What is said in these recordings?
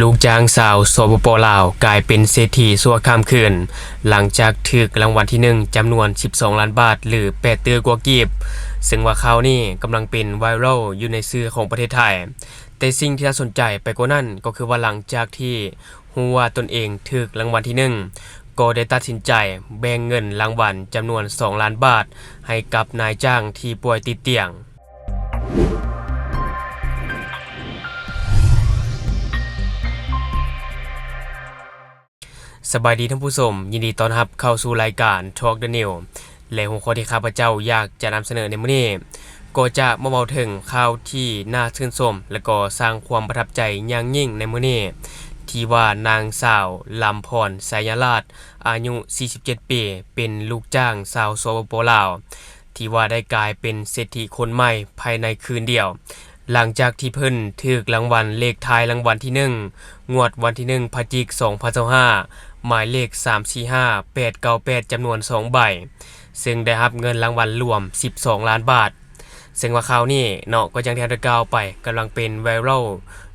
ลูกจ้างสาวสปป.ลาวกลายเป็นเศรษฐีชั่วข้ามคืนหลังจากถูกรางวัลที่1จำนวน12ล้านบาทหรือ8เตือกว่ากีบซึ่งว่าข่าวนี้กำลังเป็นไวรัลอยู่ในสื่อของประเทศไทยแต่สิ่งที่น่าสนใจไปกว่านั้นก็คือว่าหลังจากที่รู้ว่าตนเองถูกรางวัลที่1ก็ได้ตัดสินใจแบ่งเงินรางวัลจำนวน2ล้านบาทให้กับนายจ้างที่ป่วยติดเตียงสบายดีท่านผู้ชมยินดีต้อนรับเข้าสู่รายการ Talk the New และหัวข้อที่ข้าพเจ้าอยากจะนำเสนอในมื้อนี้ก็จะมาเว้าถึงข่าวที่น่าชื่นชมและก็สร้างความประทับใจอย่างยิ่งในมื้อนี้ที่ว่านางสาวลำพรสายราชอายุ47ปีเป็นลูกจ้างสาวสปป.ลาวที่ว่าได้กลายเป็นเศรษฐีคนใหม่ภายในคืนเดียวหลังจากที่เพิ่นถูกรางวัลเลขท้ายรางวัลที่1งวดวันที่1พฤศจิกายน2025หมายเลข355898จำนวน2ใบซึ่งได้รับเงินรางวัลรวม12ล้านบาทซึ่งว่าข่าวนี้เนาะก็อย่างที่ได้กล่าวไปกำลังเป็นไวรัล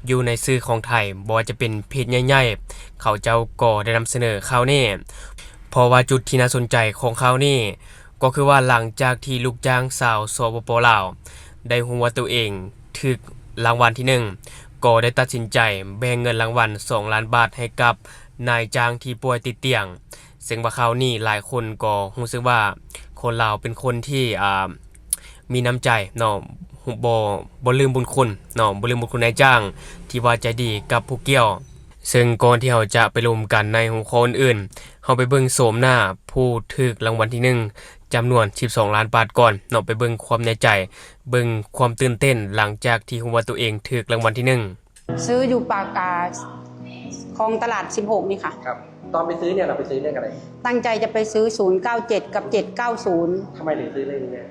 อยู่ในสื่อของไทยบ่ว่าจะเป็นเพจใหญ่ๆเขาเจ้าก็ได้นำเสนอข่าวนี้เพราะว่าจุดที่น่าสนใจของข่าวนี้ก็คือว่าหลังจากที่ลูกจ้างสาวสปป.ลาวได้รู้ว่าตัวเองถูกรางวัลที่1ก็ได้ตัดสินใจแบ่งเงินรางวัล2ล้านบาทให้กับนายจ้างที่ป่วยติดเตียงซึ่งว่าข่าวนี้หลายคนก็รู้สึกว่าคนลาวเป็นคนที่มีน้ำใจเนาะบ่ลืมบุญคุณเนาะบ่ลืมบุญคุณนายจ้างที่ว่าใจดีกับผู้เกี่ยวซึ่งก่อนที่เราจะไปรวมกันในหัวข้ออื่นๆเราไปเบิ่งโฉมหน้าผู้ถูกรางวัลที่1จำนวน12ล้านบาทก่อนเนาะไปเบิ่งความในใจเบิ่งความตื่นเต้นหลังจากที่รู้ว่าตัวเองถูกรางวัลที่1ซื้ออยู่ปากคลองตลาด16นี่ค่ะครับตอนไปซื้อเนี่ยเราไปซื้อเลขอะไรตั้งใจจะไปซื้อ097กับ790ทำไมถึงซื้อเลขนี้เนี่ย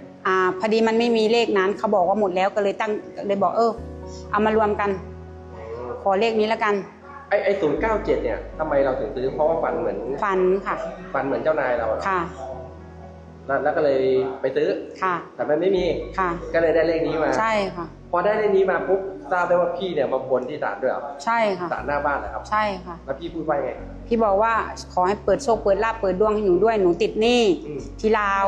พอดีมันไม่มีเลขนั้นเขาบอกว่าหมดแล้วก็เลยเลยบอกเอามารวมกันขอเลขนี้แล้วกันไอ้097เนี่ยทำไมเราถึงซื้อเพราะว่าฝันเหมือนฝันค่ะฝันเหมือนเจ้านายเราค่ะแล้วก็เลยไปซื้อค่ะแต่มันไม่มีค่ะก็เลยได้เลขนี้มาใช่ค่ะพอได้เลขนี้มาปุ๊บทราบได้ว่าพี่เนี่ยมาบนที่ศาลด้วยเหรอใช่ค่ะศาลหน้าบ้านเหรอครับใช่ค่ะแล้วพี่พูดว่าไงพี่บอกว่าขอให้เปิดโชคเปิดลาภเปิดดวงให้หนูด้วยหนูติดหนี้ที่ลาว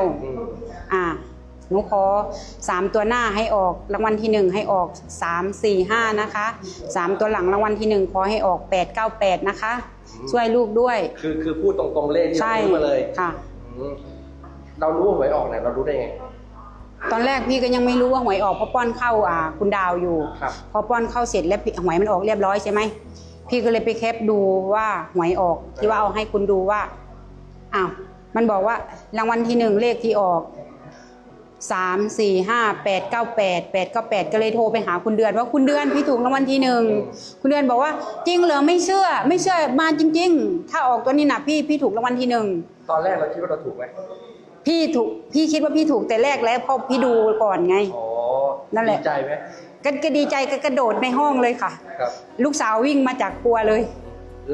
หนูขอ3ตัวหน้าให้ออกรางวัลที่1ให้ออก3 4 5นะคะ3ตัวหลังรางวัลที่1ขอให้ออก898นะคะช่วยลูกด้วยคือพูดตรงๆเลขที่เราพูดมาเลยค่ะเรารู้ว่าหวยออกเนี่ยเรารู้ได้ไงตอนแรกพี่ก็ยังไม่รู้ว่าหวยออกเพราะป้อนเข้าคุณดาวอยู่พอป้อนเข้าเสร็จแล้วหวยมันออกเรียบร้อยใช่ไหมพี่ก็เลยไปแคปดูว่าหวยออกที่ว่าเอาให้คุณดูว่ามันบอกว่ารางวัลที่1เลขที่ออก3 4 5 8 9 8 8 9 8ก็เลยโทรไปหาคุณเดือนว่าคุณเดือนพี่ถูกรางวัลที่1คุณเดือนบอกว่าจริงเหรอไม่เชื่อมาจริงๆถ้าออกตัวนี้นะพี่ถูกรางวัลที่1ตอนแรกเราคิดว่าเราถูกไหมพี่คิดว่าพี่ถูกแต่แรกแล้วเพราะพี่ดูก่อนไงนั่นแหละดีใจไหมก็ดีใจก็กระโดดในห้องเลยค่ะลูกสาววิ่งมาจากครัวเลย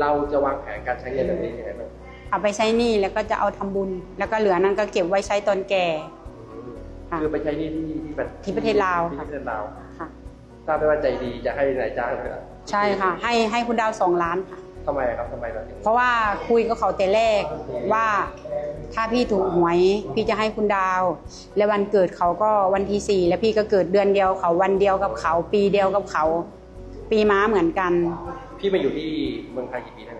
เราจะวางแผนการใช้เงินแบบนี้ยังไงบ้างเอาไปใช้หนี้แล้วก็จะเอาทำบุญแล้วก็เหลือนั้นก็เก็บไว้ใช้ตอนแก่คือไปใช้หนี้ที่ประเทศลาวค่ะที่ประเทศลาวค่ะทราบได้ว่าใจดีจะให้นายจ้างเลยใช่ค่ะให้คุณดาว2ล้านค่ะทำไมครับทำไมเราถึงเพราะว่าคุยกับเขาแต่แรกว่าถ้าพี่ถูกหวยพี่จะให้คุณดาวและวันเกิดเขาก็วันที่4แล้วพี่ก็เกิดเดือนเดียวเขาวันเดียวกับเขาปีเดียวกับเขาปีม้าเหมือนกันพี่มาอยู่ที่เมืองไทยกี่ปีแล้ว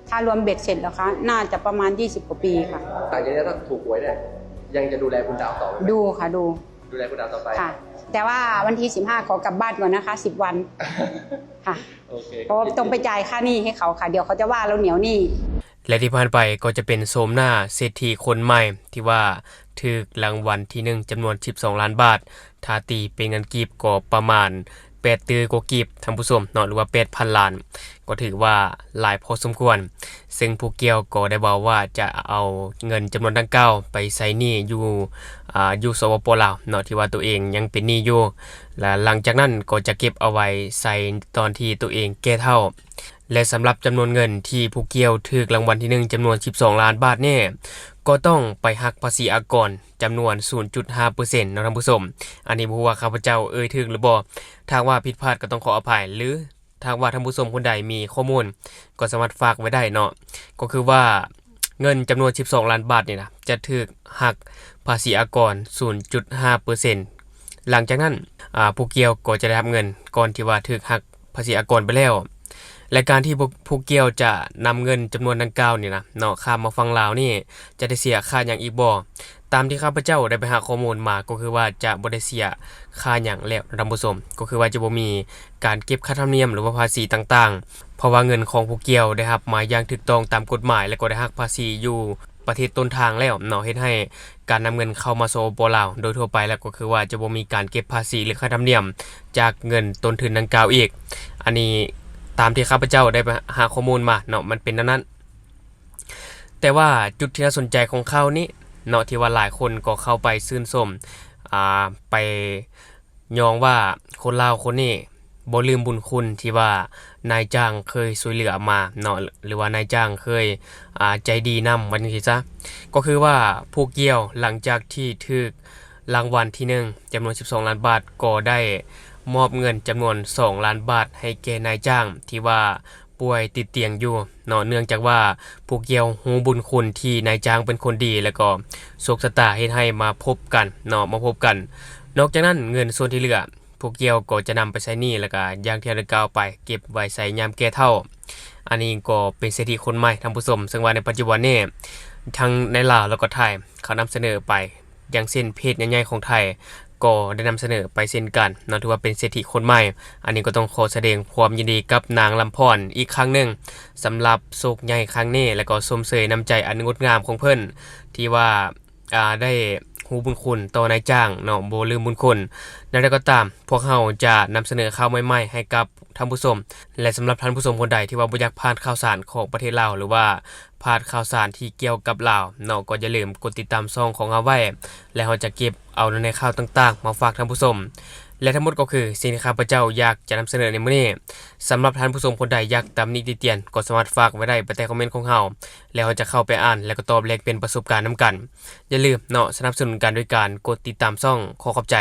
ถ้ารวมเบ็ดเสร็จแล้วคะน่าจะประมาณ20กว่าปีค่ะหลังจากนี้ถ้าถูกหวยเนี่ยยังจะดูแลคุณดาวต่อไหมดูค่ะดูแลคุณดาวต่อไปค่ะแต่ว่าวันที่15ขอกลับบ้านก่อนนะคะ10วันค่ะโอเคเพราะต้องไปจ่ายค่าหนี้ให้เขาค่ะเดี๋ยวเขาจะว่าเราเหนียวหนี้และที่ผ่านไปก็จะเป็นโฉมหน้าเศรษฐีคนใหม่ที่ว่าถูกรางวัลที่1จำนวน12ล้านบาทถ้าตีเป็นเงินกีบก็ประมาณ8ตือกว่ากีบท่านผู้ชมเนาะหรือว่า 8,000 ล้านก็ถือว่าหลายพอสมควรซึ่งผู้เกี่ยวก็ได้บอกว่าจะเอาเงินจำนวนดังกล่าวไปใช้หนี้อยู่สปป.ลาวเนาะที่ว่าตัวเองยังเป็นหนี้อยู่และหลังจากนั้นก็จะเก็บเอาไว้ใส่ตอนที่ตัวเองแก่เฒ่าและสำหรับจำนวนเงินที่ผู้เกี่ยวถูกรางวัลที่1จำนวน12ล้านบาทเนี่ยก็ต้องไปหักภาษีอากรจำนวน 0.5% นะท่านผู้ชมอันนี้บ่ฮู้ว่าข้าพเจ้าถูกหรือบ่ถ้าว่าผิดพลาดก็ต้องขออภัยหรือ ถ้าว่าท่านผู้ชมคนใดมีข้อมูลก็สามารถฝากไว้ได้เนาะก็คือว่าเงินจำนวน12ล้านบาทนี่นะจะถูกหักภาษีอากร 0.5% หลังจากนั้นผู้เกี่ยวก็จะได้รับเงินก่อนที่ว่าถูกหักภาษีอากรไปแล้วและการที่ผู้เกี่ยวจะนำเงินจำนวนดังกล่าวนี่นะเนาะข้ามมาฟังลาวนี่จะได้เสียค่าหยังอีกบ่ตามที่ข้าพเจ้าได้ไปหาข้อมูลมาก็คือว่าจะบ่ได้เสียค่าหยังแล้วท่านผู้ชมก็คือว่าจะบ่มีการเก็บค่าธรรมเนียมหรือว่าภาษีต่างๆเพราะว่าเงินของผู้เกี่ยวได้รับมาอย่างถูกต้องตามกฎหมายและก็ได้หักภาษีอยู่ประเทศต้นทางแล้วเนาะเฮ็ดให้การนำเงินเข้ามาสปป.ลาวโดยทั่วไปแล้วก็คือว่าจะบ่มีการเก็บภาษีหรือค่าธรรมเนียมจากเงินต้นทุนดังกล่าวอีกอันนี้ตามที่ข้าพเจ้าได้ไปหาข้อมูลมาเนาะมันเป็นนั้นแต่ว่าจุดที่น่าสนใจของเขานี้เนาะที่ว่าหลายคนก็เข้าไปชื่นชมไปยองว่าคนลาวคนนี้บ่ลืมบุญคุณที่ว่านายจ้างเคยช่วยเหลือมาเนาะหรือว่านายจ้างเคยใจดีนำว่าจังซี่ซะก็คือว่าผู้เกี่ยวหลังจากที่ถูกรางวัลที่1จำนวน12ล้านบาทก็ได้มอบเงินจำนวน2ล้านบาทให้แก่นายจ้างที่ว่าป่วยติดเตียงอยู่เนาะเนื่องจากว่าผู้เกี่ยวฮู้บุญคุณที่นายจ้างเป็นคนดีแล้วก็โชคชะตาเฮ็ดให้มาพบกันเนาะมาพบกันนอกจากนั้นเงินส่วนที่เหลือผู้เกี่ยวก็จะนำไปใช้หนี้แล้วก็อย่างที่ได้กล่าวไปเก็บไว้ใช้ยามแก่เฒ่าอันนี้ก็เป็นเศรษฐีคนใหม่ท่านผู้ชมซึ่งว่าในปัจจุบันนี้ทั้งในลาวแล้วก็ไทยเขานำเสนอไปอย่างเช่นเพจใหญ่ๆของไทยก็ได้นำเสนอไปเช่นกันเนาะถือว่าเป็นเศรษฐีคนใหม่อันนี้ก็ต้องขอแสดงความยินดีกับนางลำพรอีกครั้งหนึ่งสำหรับโชคใหญ่ครั้งนี้แล้วก็สมเสยน้ำใจอันงดงามของเพิ่นที่ว่าได้ฮู้บุญคุณต่อนายจ้างเนาะบ่ลืมบุญคุณแล้วก็ตามพวกเราจะนำเสนอข่าวใหม่ๆให้กับท่านผู้ชมและสำหรับท่านผู้ชมคนใดที่ว่าบ่อยากพลาดข่าวสารของประเทศลาวหรือว่าพลาดข่าวสารที่เกี่ยวกับลาวเนาะก็อย่าลืมกดติดตามช่องของเราไว้และเราจะเก็บเอาในข่าวต่างๆมาฝากท่านผู้ชมและทั้งหมดก็คือสิ่งที่ข้าพเจ้าอยากจะนำเสนอในมื้อนี้สำหรับท่านผู้ชมคนใดอยากตำหนิติเตียนก็สามารถฝากไว้ได้ใต้คอมเมนต์ของเราแล้วเราจะเข้าไปอ่านแล้วก็ตอบแลกเป็นประสบการณ์นํกันอย่าลืมเนาะสนับสนุนกันด้วยการกดติดตามช่องขอขอบใจ